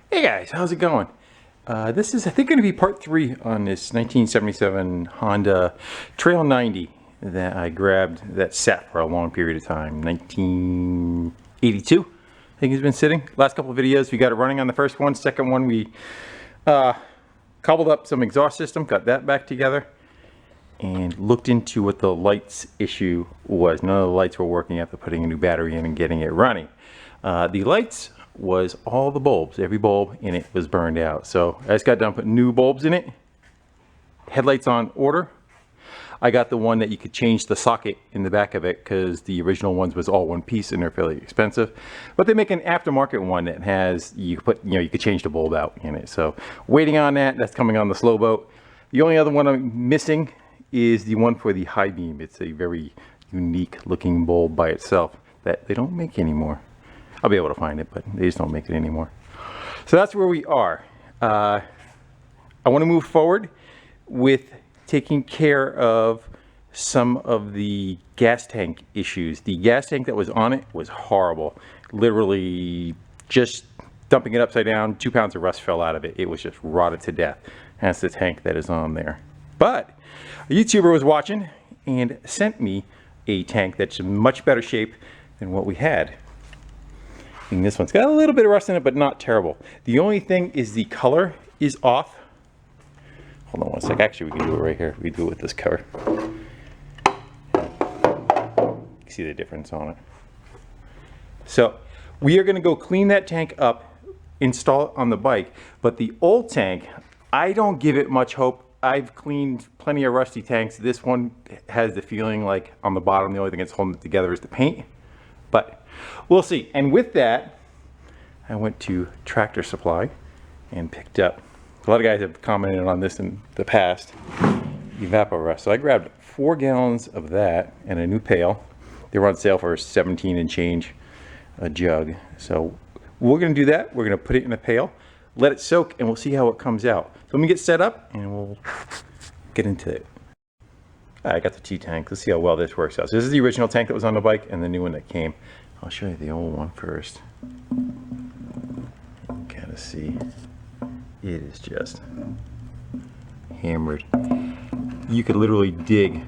Hey guys, how's it going? This is, I think, going to be part 3 on this 1977 Honda Trail 90 that I grabbed that sat for a long period of time. 1982, I think it's been sitting. Last couple of videos, we got it running on the first one. Second one, we cobbled up some exhaust system, got that back together, and looked into what the lights issue was. None of the lights were working after putting a new battery in and getting it running. The lights was all the bulbs. Every bulb in it was burned out. So I just got done putting new bulbs in it. Headlights on order. I got the one that you could change the socket in the back of it because the original ones was all one piece and they're fairly expensive. But they make an aftermarket one that has, you could change the bulb out in it. So waiting on that. That's coming on the slow boat. The only other one I'm missing is the one for the high beam. It's a very unique looking bulb by itself that they don't make anymore. I'll be able to find it, but they just don't make it anymore. So that's where we are. I want to move forward with taking care of some of the gas tank issues. The gas tank that was on it was horrible. Literally just dumping it upside down, 2 pounds of rust fell out of it. It was just rotted to death. That's the tank that is on there. But a YouTuber was watching and sent me a tank that's in much better shape than what we had. And this one's got a little bit of rust in it, but not terrible. The only thing is the color is off. Hold on one sec. Actually, we can do it right here. We do it with this cover. You can see the difference on it. So we are going to go clean that tank up, install it on the bike. But the old tank, I don't give it much hope. I've cleaned plenty of rusty tanks. This one has the feeling like on the bottom, the only thing that's holding it together is the paint. But we'll see. And with that, I went to Tractor Supply and picked up, a lot of guys have commented on this in the past, evaporust. So I grabbed 4 gallons of that and a new pail. They were on sale for 17 and change a jug. So we're going to do that. We're going to put it in a pail, let it soak, and we'll see how it comes out. So let me get set up and we'll get into it. I got the T-tank. Let's see how well this works out. So this is the original tank that was on the bike and the new one that came. I'll show you the old one first. You can kind of see it is just hammered. You could literally dig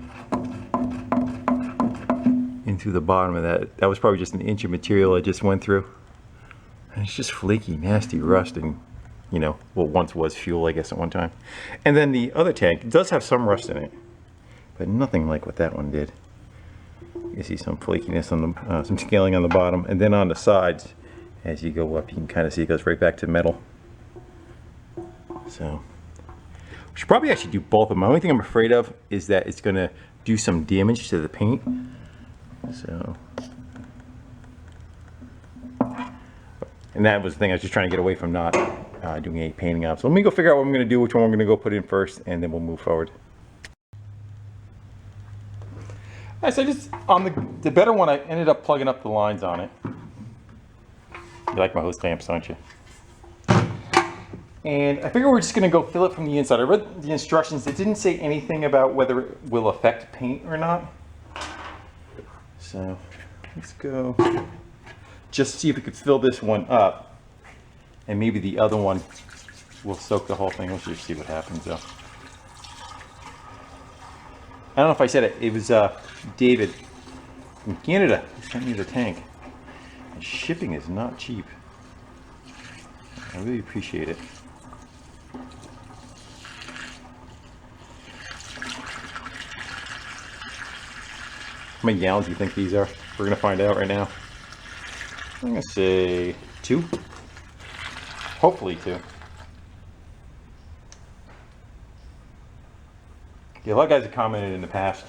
into the bottom of that. That was probably just an inch of material I just went through. And it's just flaky, nasty rust and, you know, what once was fuel, I guess, at one time. And then the other tank does have some rust in it, but nothing like what that one did. You can see some flakiness on the, some scaling on the bottom, and then on the sides, as you go up, you can kind of see it goes right back to metal. So, we should probably actually do both of them. The only thing I'm afraid of is that it's going to do some damage to the paint. So, and that was the thing I was just trying to get away from, not doing any painting up. So let me go figure out what I'm going to do, which one I'm going to go put in first, and then we'll move forward. Alright, so just on the better one, I ended up plugging up the lines on it. You like my hose clamps, don't you? And I figure we're just going to go fill it from the inside. I read the instructions. It didn't say anything about whether it will affect paint or not. So let's go just see if we could fill this one up. And maybe the other one will soak the whole thing. Let's just see what happens though. I don't know if I said it. It was David from Canada who sent me the tank. And shipping is not cheap. I really appreciate it. How many gallons do you think these are? We're going to find out right now. I'm going to say 2. Hopefully 2. Yeah, a lot of guys have commented in the past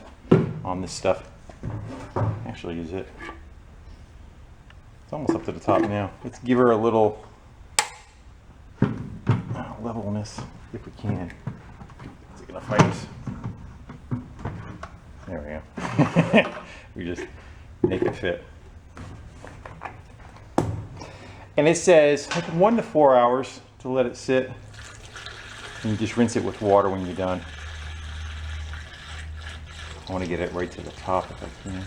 on this stuff. Actually, is it? It's almost up to the top now. Let's give her a little levelness if we can. Is it gonna fight us? There we go. We just make it fit. And it says like 1 to 4 hours to let it sit. And you just rinse it with water when you're done. I want to get it right to the top if I can.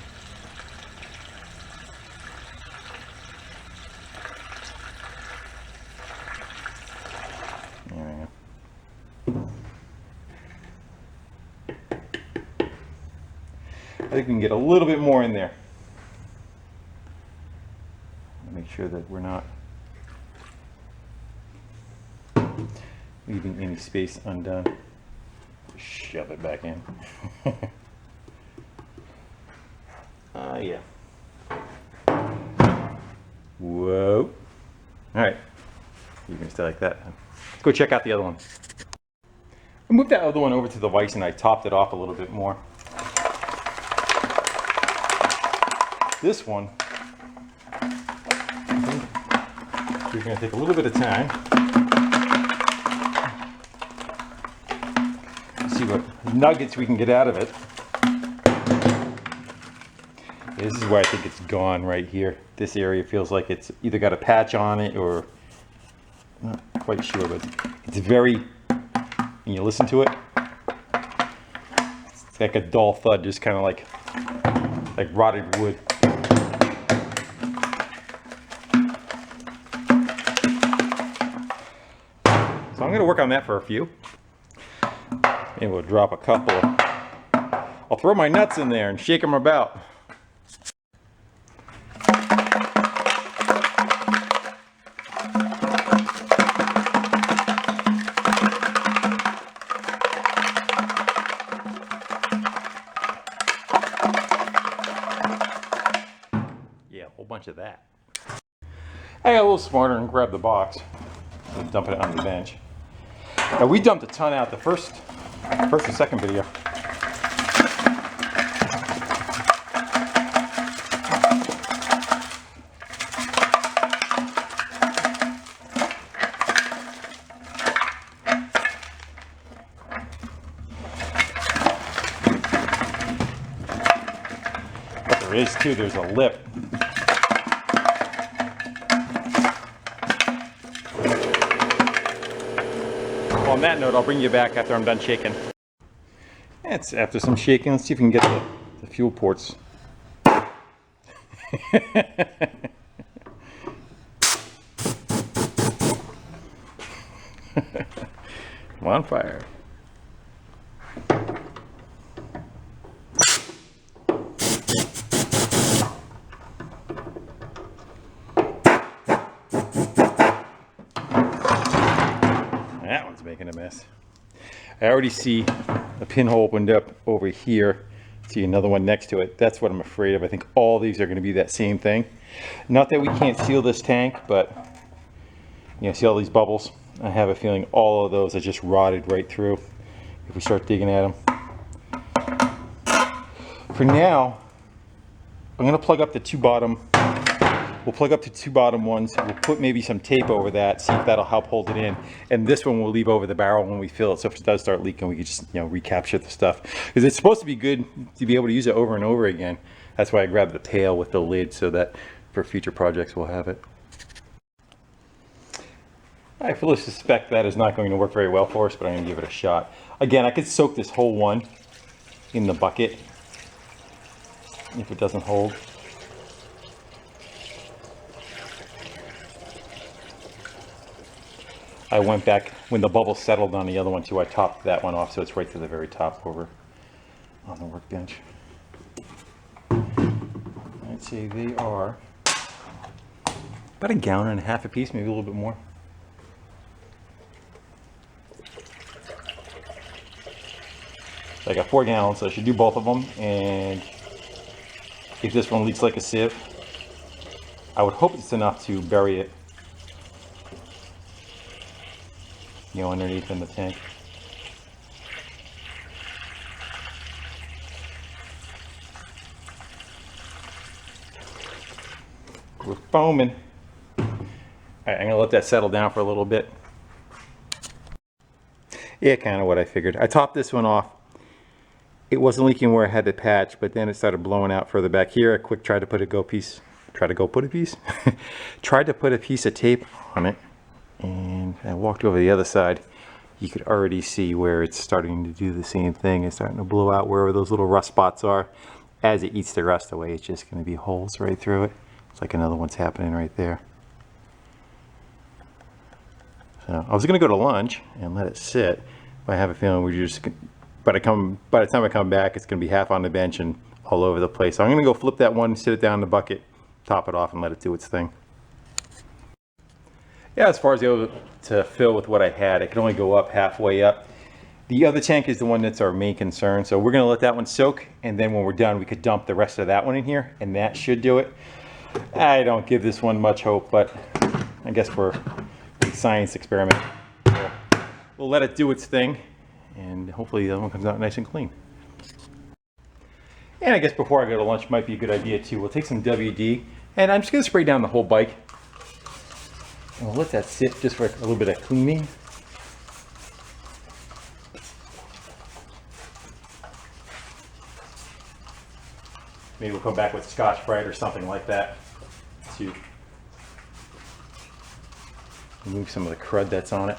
think we can get a little bit more in there. Make sure that we're not leaving any space undone. Shove it back in. Yeah. Whoa. All right. You can stay like that. Let's go check out the other one. I moved that other one over to the vise and I topped it off a little bit more. This one, we're going to take a little bit of time. See what nuggets we can get out of it. This is where I think it's gone right here. This area feels like it's either got a patch on it or not quite sure, but it's very, when you listen to it, it's like a dull thud, just kind of like rotted wood. So I'm going to work on that for a few. Maybe we'll drop a couple. I'll throw my nuts in there and shake them about. Yeah, a whole bunch of that. I got a little smarter and grabbed the box and dump it on the bench. Now we dumped a ton out the first or second video. But there is too, there's a lip. On that note, I'll bring you back after I'm done shaking. It's after some shaking. Let's see if we can get the fuel ports. I'm on fire. That one's making a mess. I already see a pinhole opened up over here. See another one next to it. That's what I'm afraid of. I think all these are going to be that same thing. Not that we can't seal this tank, but you know, see all these bubbles? I have a feeling all of those are just rotted right through if we start digging at them. For now, I'm going to plug up the two bottom. We'll plug up the two bottom ones. We'll put maybe some tape over that, see if that'll help hold it in. And this one we'll leave over the barrel when we fill it. So if it does start leaking, we can just, you know, recapture the stuff. Because it's supposed to be good to be able to use it over and over again. That's why I grabbed the pail with the lid so that for future projects we'll have it. I fully suspect that is not going to work very well for us, but I'm going to give it a shot. Again, I could soak this whole one in the bucket if it doesn't hold. I went back when the bubble settled on the other one too. I topped that one off so it's right to the very top over on the workbench. I'd say they are about 1.5 gallons a piece, maybe a little bit more. So I got 4 gallons, so I should do both of them. And if this one leaks like a sieve, I would hope it's enough to bury it, you know, underneath in the tank. We're foaming. All right, I'm gonna let that settle down for a little bit. Yeah, kind of what I figured. I topped this one off. It wasn't leaking where I had the patch, but then it started blowing out further back here. I tried to put a piece of tape on it, and I walked over the other side. You could already see where it's starting to do the same thing. It's starting to blow out wherever those little rust spots are. As it eats the rust away, it's just going to be holes right through it. It's like another one's happening right there. So I was going to go to lunch and let it sit, but I have a feeling we're just, by the time I come back, it's going to be half on the bench and all over the place. So I'm gonna go flip that one, sit it down in the bucket, top it off, and let it do its thing. Yeah, as far as able to fill with what I had, I could only go up halfway up. The other tank is the one that's our main concern, so we're gonna let that one soak, and then when we're done, we could dump the rest of that one in here, and that should do it. I don't give this one much hope, but I guess for a science experiment, we'll let it do its thing, and hopefully the other one comes out nice and clean. And I guess before I go to lunch, might be a good idea too. We'll take some WD, and I'm just gonna spray down the whole bike. And we'll let that sit just for a little bit of cleaning. Maybe we'll come back with Scotch-Brite or something like that to remove some of the crud that's on it.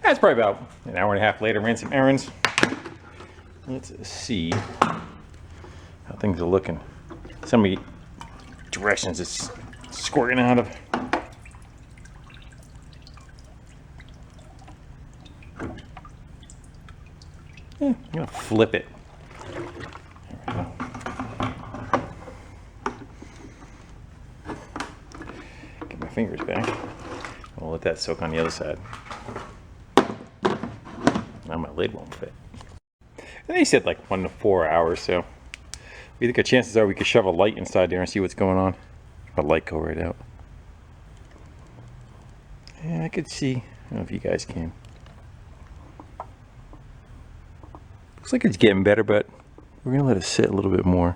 That's probably about an hour and a half later. Ran some errands. Let's see how things are looking. So many directions it's squirting out of. Yeah, I'm gonna flip it. There we go. Get my fingers back. I'll let that soak on the other side. Now my lid won't fit. And they said like 1 to 4 hours, so we think the chances are we could shove a light inside there and see what's going on. A light go right out. Yeah, I could see. I don't know if you guys can. Looks like it's getting better, but we're gonna let it sit a little bit more.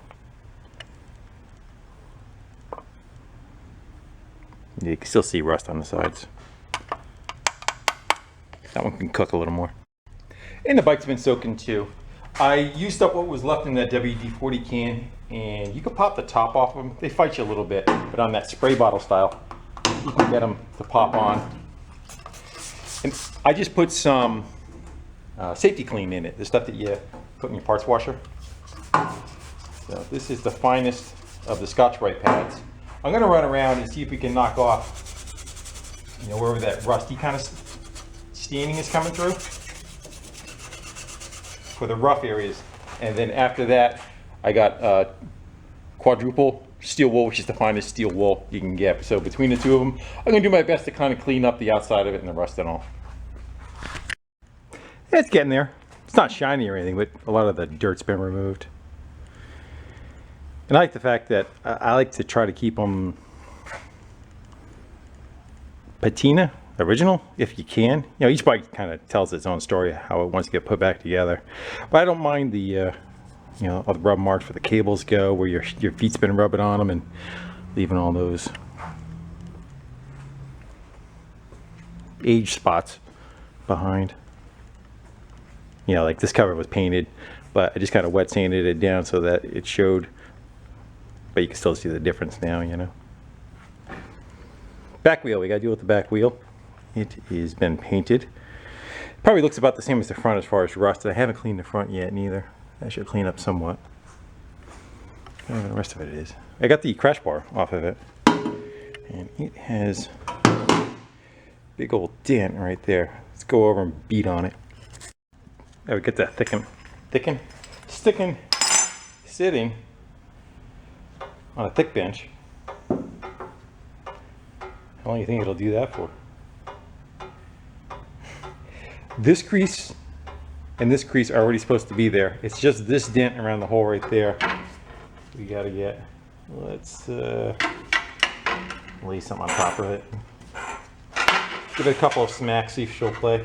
Yeah, you can still see rust on the sides. That one can cook a little more. And the bike's been soaking too. I used up what was left in that WD-40 can, and you can pop the top off of them. They fight you a little bit, but on that spray bottle style, you can get them to pop on. And I just put some safety clean in it, the stuff that you put in your parts washer. So this is the finest of the Scotch-Brite pads. I'm going to run around and see if we can knock off, you know, wherever that rusty kind of staining is coming through for the rough areas. And then after that, I got quadruple steel wool, which is the finest steel wool you can get. So between the two of them, I'm going to do my best to kind of clean up the outside of it and the rust and all. It's getting there. It's not shiny or anything, but a lot of the dirt's been removed. And I like the fact that I like to try to keep them patina, original, if you can. You know, each bike kind of tells its own story, how it wants to get put back together. But I don't mind the, you know, all the rub marks where the cables go, where your feet's been rubbing on them and leaving all those age spots behind. You know, like this cover was painted, but I just kind of wet sanded it down so that it showed, but you can still see the difference now, you know. Back wheel, we got to deal with the back wheel. It has been painted. Probably looks about the same as the front as far as rust. I haven't cleaned the front yet neither. I should clean up somewhat. The rest of it is. I got the crash bar off of it, and it has a big old dent right there. Let's go over and beat on it. There we get that sticking, sitting on a thick bench. How long do you think it'll do that for? This crease and this crease are already supposed to be there. It's just this dent around the hole right there we gotta get. Let's lay something on top of it. Give it a couple of smacks, see if she'll play.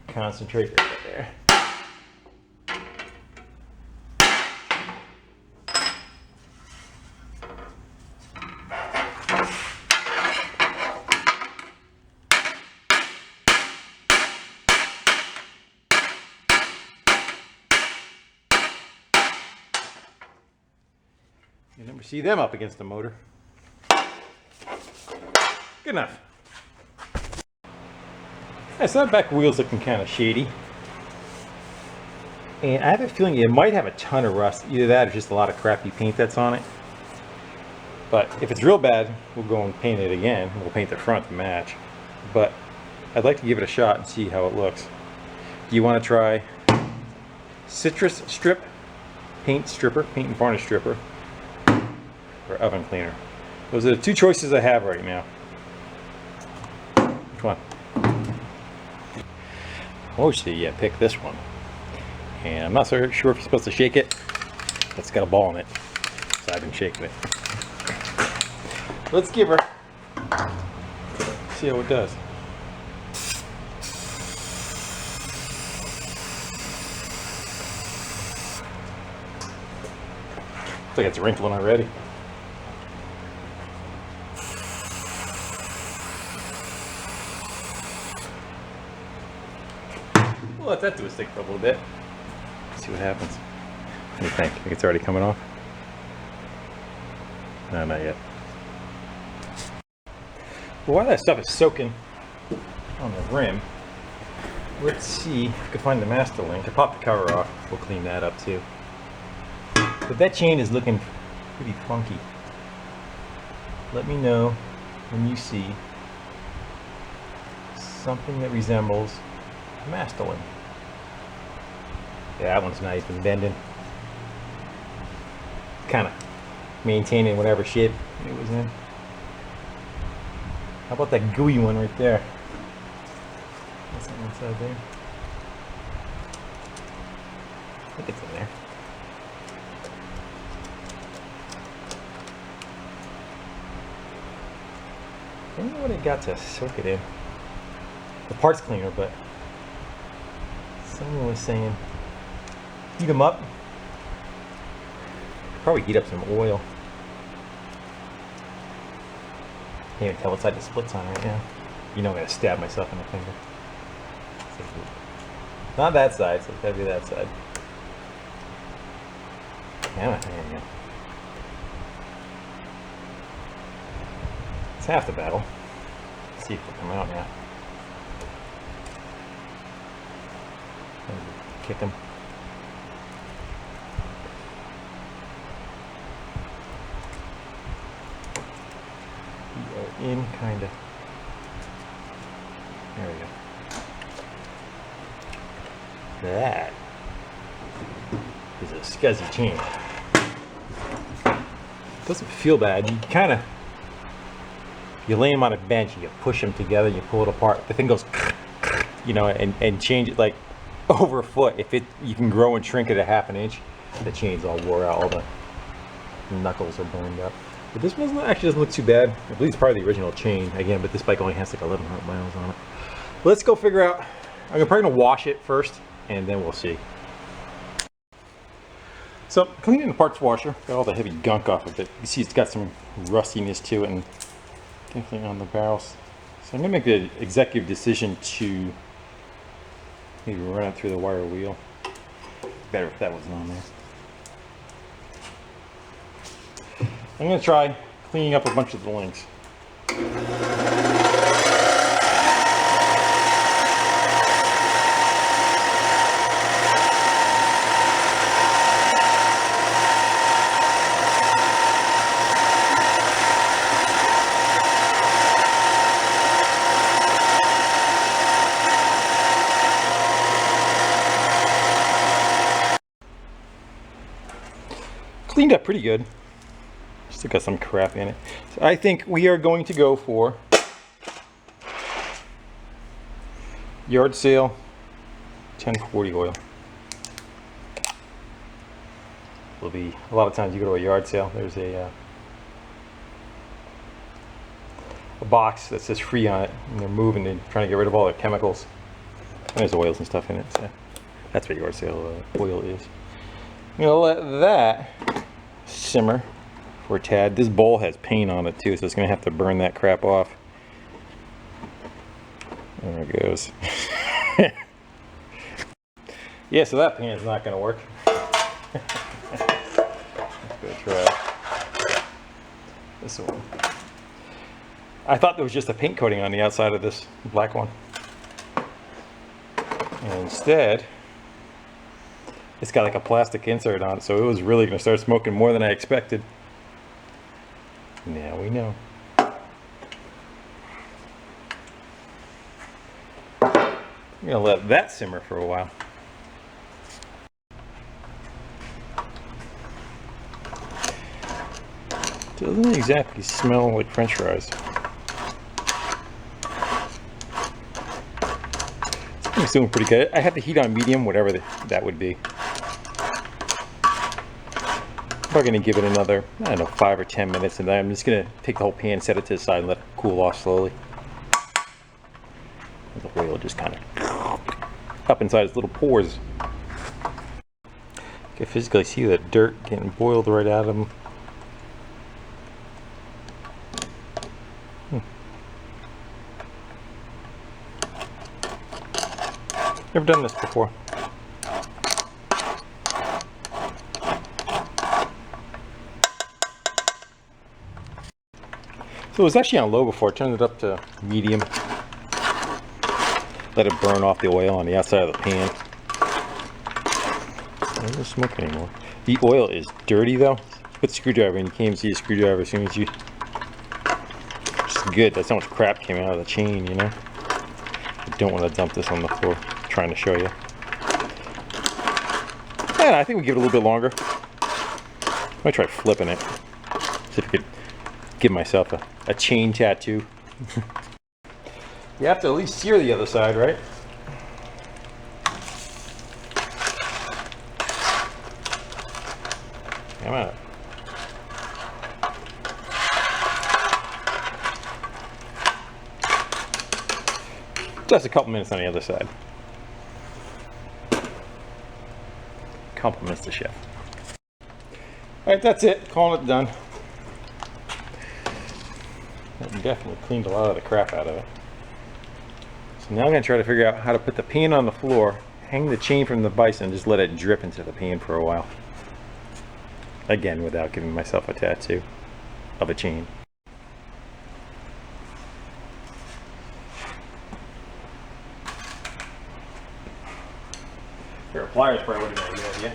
Concentrate right there. You never see them up against the motor. Good enough. Yeah, so that back wheel's looking kind of shady. And I have a feeling it might have a ton of rust. Either that or just a lot of crappy paint that's on it. But if it's real bad, we'll go and paint it again. We'll paint the front to match. But I'd like to give it a shot and see how it looks. Do you want to try citrus strip, paint stripper, paint and varnish stripper, or oven cleaner? Those are the two choices I have right now. Which one? Mostly, yeah, pick this one. And I'm not so sure if you're supposed to shake it. It's got a ball in it, so I've been shaking it. Let's give her. See how it does. Looks like it's wrinkling already. We'll let that do a stick for a little bit. See what happens. What do you think? Think it's already coming off? No, not yet. Well, while that stuff is soaking on the rim, let's see if we can find the master link. I popped the cover off. We'll clean that up too. But that chain is looking pretty funky. Let me know when you see something that resembles a master link. Yeah, that one's nice and bending. Kind of maintaining whatever shape it was in. How about that gooey one right there? That's on the inside there. I think it's in there. I don't know what it got to soak it in. The parts cleaner, but someone was saying heat them up. Probably heat up some oil. Can't even tell what side the split's on right now. You know I'm gonna stab myself in the finger. Not that side, so it's gotta be that side. Damn it, there you go. It's half the battle. Let's see if they come out now. Kick them. We are in, kinda. There we go. That is a scuzzy chain. Doesn't feel bad. You kind of, you lay them on a bench and you push them together and you pull it apart. The thing goes, you know, and change it like over a foot. If it, you can grow and shrink it a half an inch. The chain's all wore out. All the knuckles are burned up. But this one actually doesn't look too bad. I believe it's part of the original chain again, but this bike only has like 1,100 miles on it. Let's go figure out. I'm probably gonna wash it first, and then we'll see. So cleaning the parts washer, got all the heavy gunk off of it. You see it's got some rustiness to it, and definitely on the barrels. So I'm gonna make the executive decision to maybe run it through the wire wheel. Better if that wasn't on there. I'm going to try cleaning up a bunch of the links. Cleaned up pretty good. Still got some crap in it. So I think we are going to go for yard sale 1040 oil. Will be a lot of times you go to a yard sale. There's a box that says free on it, and they're moving. They're trying to get rid of all their chemicals. And there's oils and stuff in it. So that's what yard sale oil is. I'm gonna let that simmer for a tad. This bowl has paint on it too, so it's gonna have to burn that crap off. There it goes. Yeah, so that paint is not gonna work. Let's go try this one. I thought there was just a paint coating on the outside of this black one. And instead, It's got like a plastic insert on it, so it was really going to start smoking more than I expected. Now we know. I'm going to let that simmer for a while. Doesn't exactly smell like French fries. It's doing pretty good. I have the heat on medium, whatever that would be. I'm going to give it another, I don't know, 5 or 10 minutes, and then I'm just going to take the whole pan, set it to the side, and let it cool off slowly. The oil just kind of up inside its little pores. You can physically see the dirt getting boiled right out of them. Never done this before. So it was actually on low before. I turned it up to medium. Let it burn off the oil on the outside of the pan. I don't smoke anymore. The oil is dirty though. Put the screwdriver in. You can't even see a screwdriver as soon as you. It's good. That's how much crap came out of the chain, you know. I don't want to dump this on the floor. I'm trying to show you. And I think we give it a little bit longer. I might try flipping it. See if I could give myself a chain tattoo. You have to at least sear the other side, right? Come on. Just a couple minutes on the other side. Compliments the chef. Alright, that's it. Calling it done. That definitely cleaned a lot of the crap out of it. So now I'm going to try to figure out how to put the pan on the floor, hang the chain from the bison, and just let it drip into the pan for a while. Again, without giving myself a tattoo of a chain. Pair of pliers probably would have been a good idea.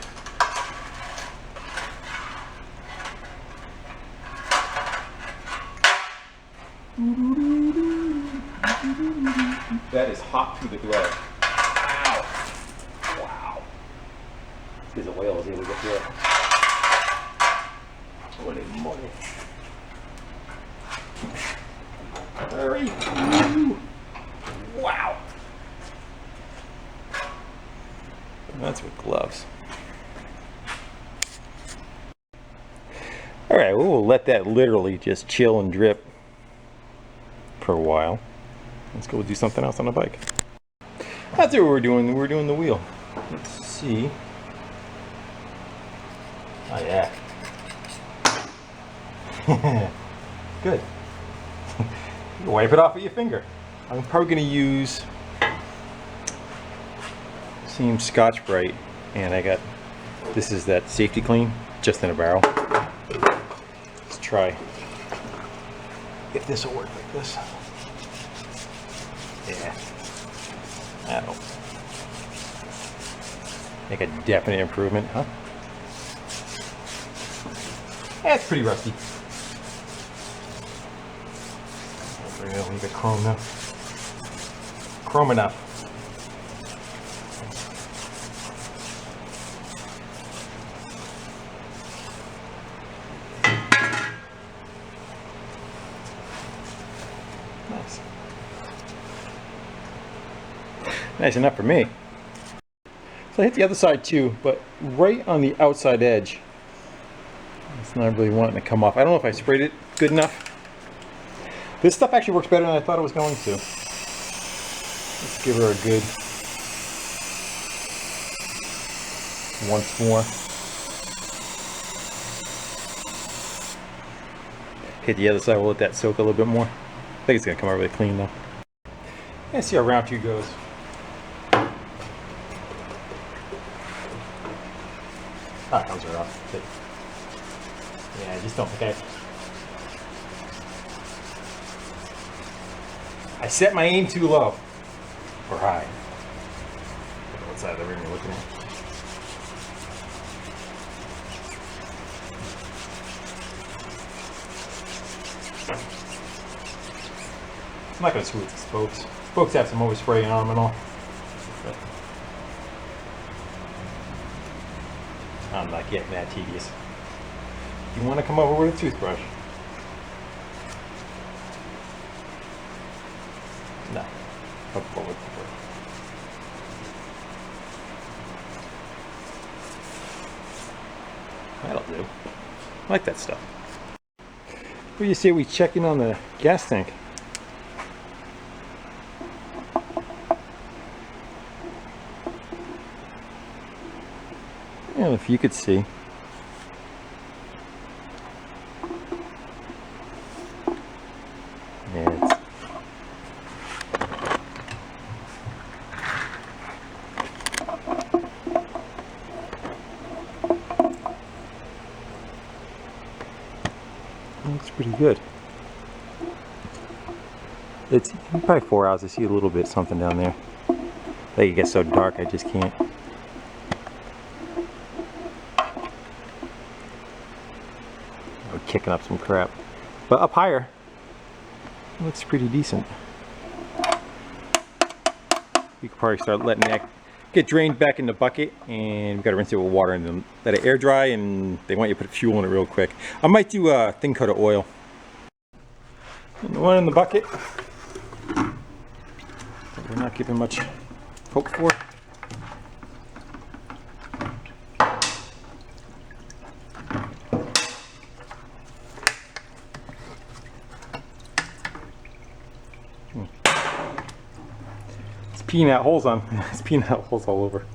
That is hot through the glove. Wow. Wow. Because the oil was able to get through it. Holy moly. Hurry. Wow. And that's with gloves. Alright, we'll let that literally just chill and drip for a while. Let's go do something else on the bike. That's what we're doing. We're doing the wheel. Let's see. Oh yeah. Good. Wipe it off with your finger. I'm probably going to use same Scotch Brite, and I got, this is that safety clean, just in a barrel. Let's try if this will work like this. Yeah, that'll make a definite improvement, huh? That's pretty rusty. Bring it a little bit chrome now. Chrome enough. Nice. Nice enough for me. So I hit the other side too, but right on the outside edge. It's not really wanting to come off. I don't know if I sprayed it good enough. This stuff actually works better than I thought it was going to. Let's give her a good once more. Hit the other side, we'll let that soak a little bit more. I think it's going to come out really clean though. Let's see how round 2 goes. Ah, those are off. Yeah, I just don't think I set my aim too low or high. What side of the ring you're looking at? I'm not going to screw with the spokes. Spokes have some overspray on them and all. But I'm not getting that tedious. You want to come over with a toothbrush? No. Come forward. That'll do. I like that stuff. What do you say we check in on the gas tank? Yeah, if you could see. Yeah, looks pretty good. It's probably 4 hours. I see a little bit something down there. I think it gets so dark I just can't. I'm kicking up some crap. But up higher, it looks pretty decent. You could probably start letting that get drained back in the bucket, and we've got to rinse it with water and then let it air dry, and they want you to put fuel in it real quick. I might do a thin coat of oil. And the one in the bucket that we're not giving much hope for. It's peeing out holes on. It's peeing out holes all over.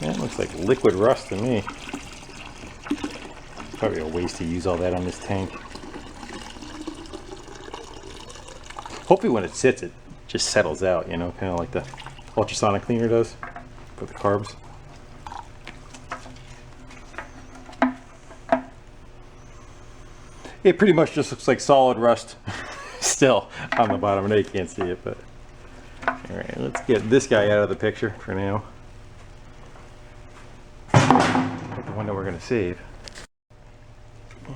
That looks like liquid rust to me. Probably a waste to use all that on this tank. Hopefully when it sits, it just settles out, you know, kind of like the ultrasonic cleaner does for the carbs. It pretty much just looks like solid rust still on the bottom. I know you can't see it, but all right, let's get this guy out of the picture for now. The one that we're going to save.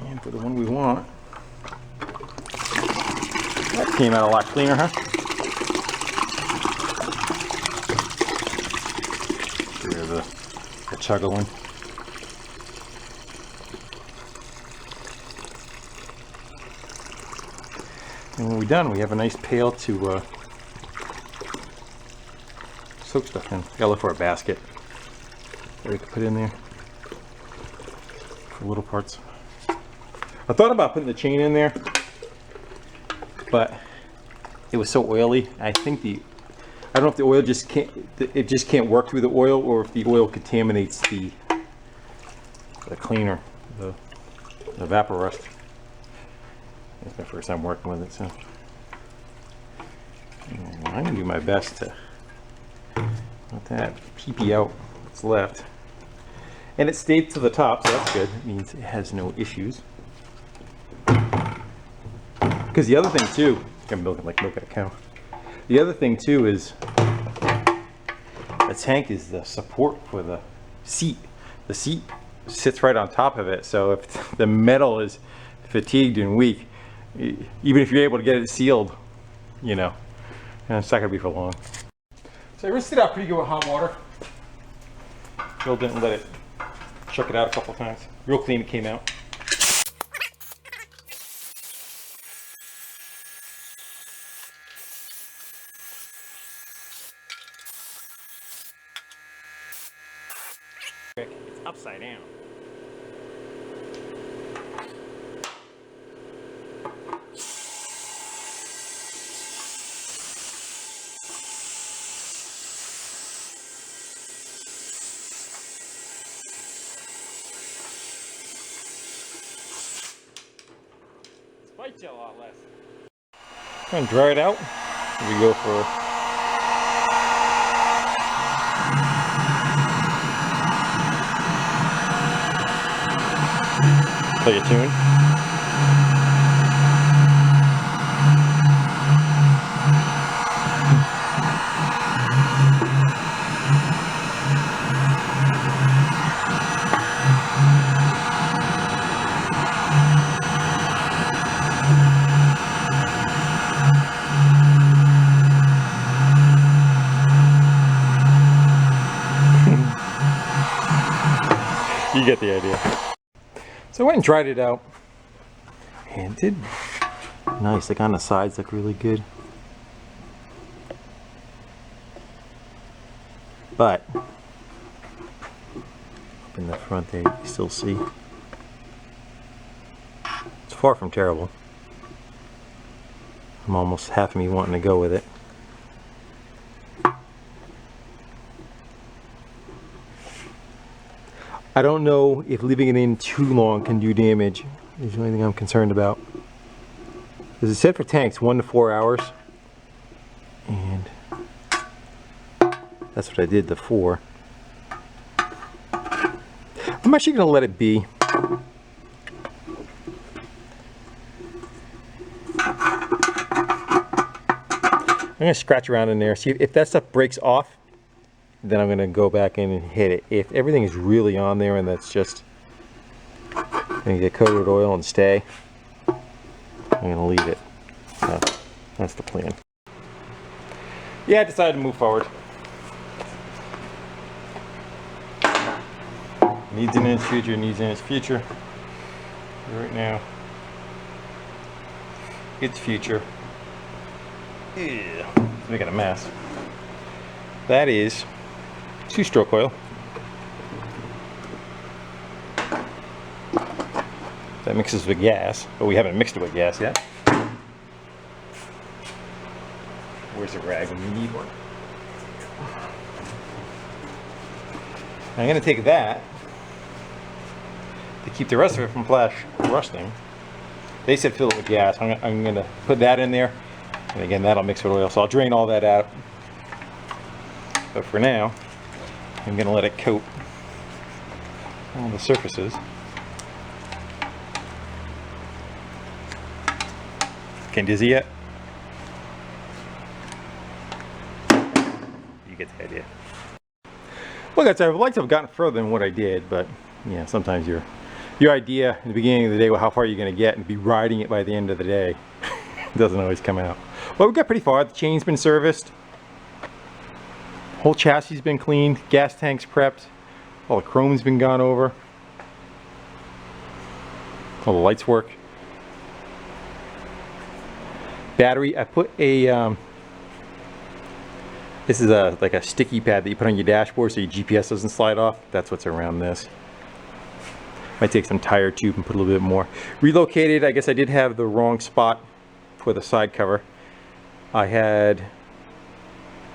And for the one we want, that came out a lot cleaner, huh? Get rid of the chugga one. And when we're done, we have a nice pail to soak stuff in. Gotta look for a basket that we can put in there for little parts. I thought about putting the chain in there, but it was so oily. I think I don't know if the oil just can't work through the oil, or if the oil contaminates the cleaner, the evaporust. It's my first time working with it, so I'm gonna do my best to let that pee out what's left. And it stayed to the top, so that's good. It means it has no issues. Because the other thing too, I'm milking like milking a cow. The other thing too is the tank is the support for the seat. The seat sits right on top of it, so if the metal is fatigued and weak, even if you're able to get it sealed, you know, it's not gonna be for long. So I rinsed it out pretty good with hot water. Bill didn't let it chuck it out a couple times. Real clean it came out. It's upside down. Fight you a lot less. Try and dry it out. We go for play a tune. get the idea. So I went and tried it out, and it did nice. Like on the sides look really good, but up in the front there you can still see it's far from terrible. I'm almost half of me wanting to go with it. I don't know if leaving it in too long can do damage. Is the only thing I'm concerned about. Because it said for tanks 1 to 4 hours, and that's what I did, the 4. I'm actually going to let it be. I'm going to scratch around in there, see if that stuff breaks off, then I'm going to go back in and hit it. If everything is really on there and that's just going to get coated with oil and stay, I'm going to leave it. So that's the plan. Yeah, I decided to move forward. Needs in its future, needs in its future. Right now, its future. Yeah, let's make it a mess. That is 2-stroke oil. That mixes with gas, but we haven't mixed it with gas yet. Where's the rag when you need one? I'm going to take that to keep the rest of it from flash rusting. They said fill it with gas. I'm going to put that in there. And again, that'll mix with oil, so I'll drain all that out. But for now, I'm going to let it coat all the surfaces. Getting dizzy yet? You get the idea. Well, guys, I would like to have gotten further than what I did, but yeah, sometimes your idea in the beginning of the day, well, how far you're going to get, and be riding it by the end of the day, doesn't always come out. Well, we got pretty far. The chain's been serviced. Whole chassis has been cleaned. Gas tank's prepped. All the chrome's been gone over. All the lights work. Battery, I put a this is like a sticky pad that you put on your dashboard so your GPS doesn't slide off. That's what's around this. Might take some tire tube and put a little bit more. Relocated, I guess I did have the wrong spot for the side cover. I had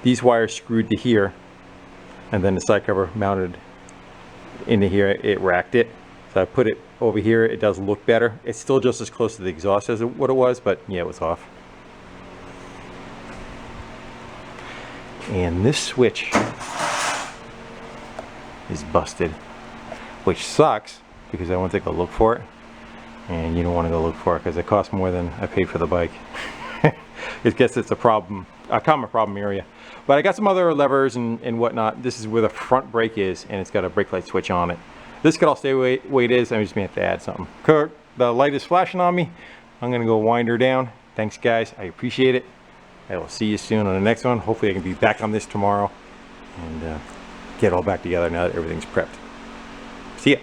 these wires screwed to here, and then the side cover mounted into here. It racked it, so I put it over here. It does look better. It's still just as close to the exhaust as what it was, but yeah, it was off. And this switch is busted, which sucks because I want to take a look for it, and you don't want to go look for it because it costs more than I paid for the bike. I guess it's a problem, a common problem area. But I got some other levers and whatnot. This is where the front brake is, and it's got a brake light switch on it. This could all stay the way it is. I just may have to add something. The light is flashing on me. I'm gonna go wind her down. Thanks, guys. I appreciate it. I will see you soon on the next one. Hopefully I can be back on this tomorrow and get it all back together now that everything's prepped. See ya.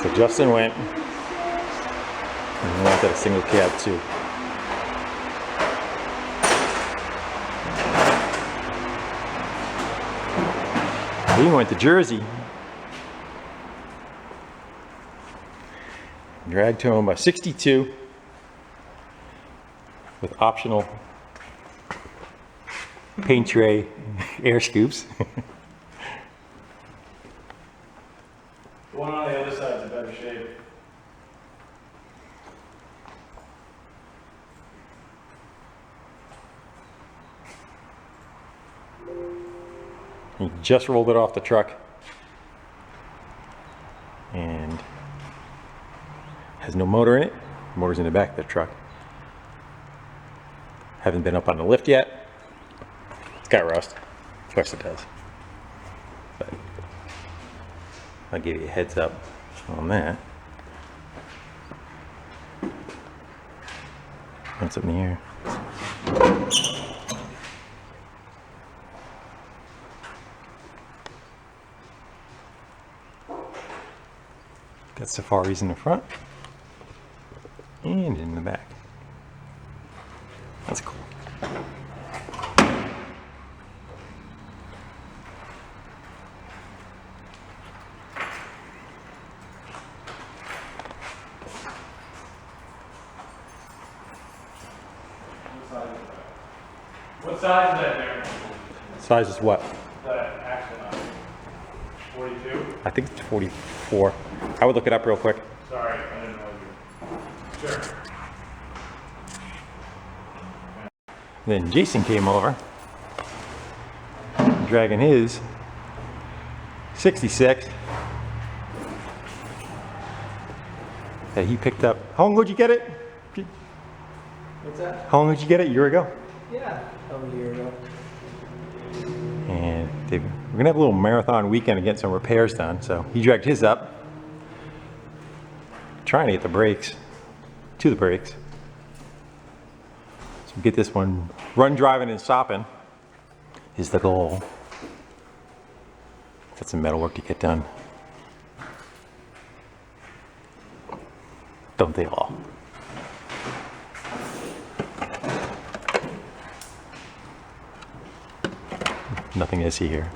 So Justin went and he wanted a single cab too. He went to Jersey. Dragged home a 62 with optional paint tray air scoops. The one on the other side's in better shape. He just rolled it off the truck and has no motor in it. The motor's in the back of the truck. Haven't been up on the lift yet. It's got rust. Of course it does. But I'll give you a heads up on that. What's up in the air? Got safaris in the front and in the back. That's cool. What size is that there? Size is what? That axle nut. 42? I think it's 44. I would look it up real quick. Sorry, I didn't know you. Sure. Then Jason came over, dragging his 66 that he picked up. How long ago did you get it? What's that? How long did you get it? A year ago? Yeah, over a year ago. And we're gonna have a little marathon weekend and get some repairs done. So he dragged his up, trying to get the brakes to the brakes. So get this one run, driving, and stopping is the goal. Got some metal work to get done. Don't they all? Nothing to see here.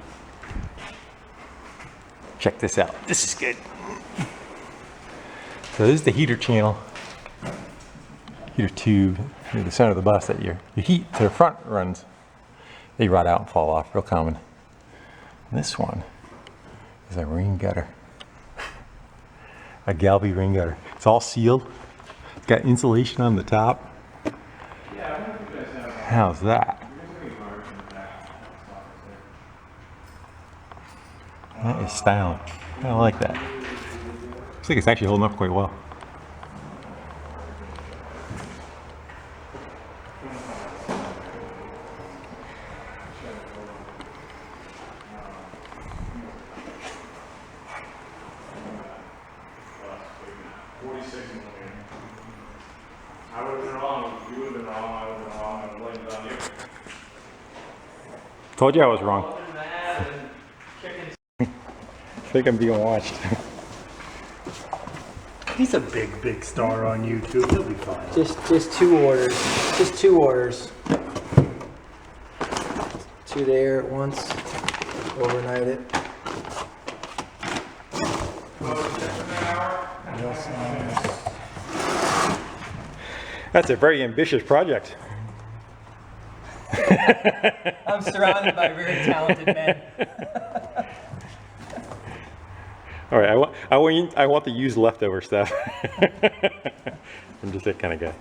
Check this out. This is good. So this is the heater channel. Heater tube near the center of the bus that your heat to the front runs. They rot out and fall off, real common. And this one is a rain gutter. A Galby rain gutter. It's all sealed. It's got insulation on the top. Yeah, I wonder if you guys have How's that? That is styling. I like that. Looks like it's actually holding up quite well. I would have been wrong. You would have been wrong. I would have been wrong. I would have blamed it on you. Told you I was wrong. Other than that, and chickens. I think I'm being watched. He's a big star on YouTube. He'll be fine. Just two orders. Just two orders. Two there at once. Overnight it. That's a very ambitious project. I'm surrounded by very talented men. All right, I want the used leftover stuff. I'm just that kind of guy.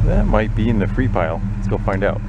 That might be in the free pile. Let's go find out.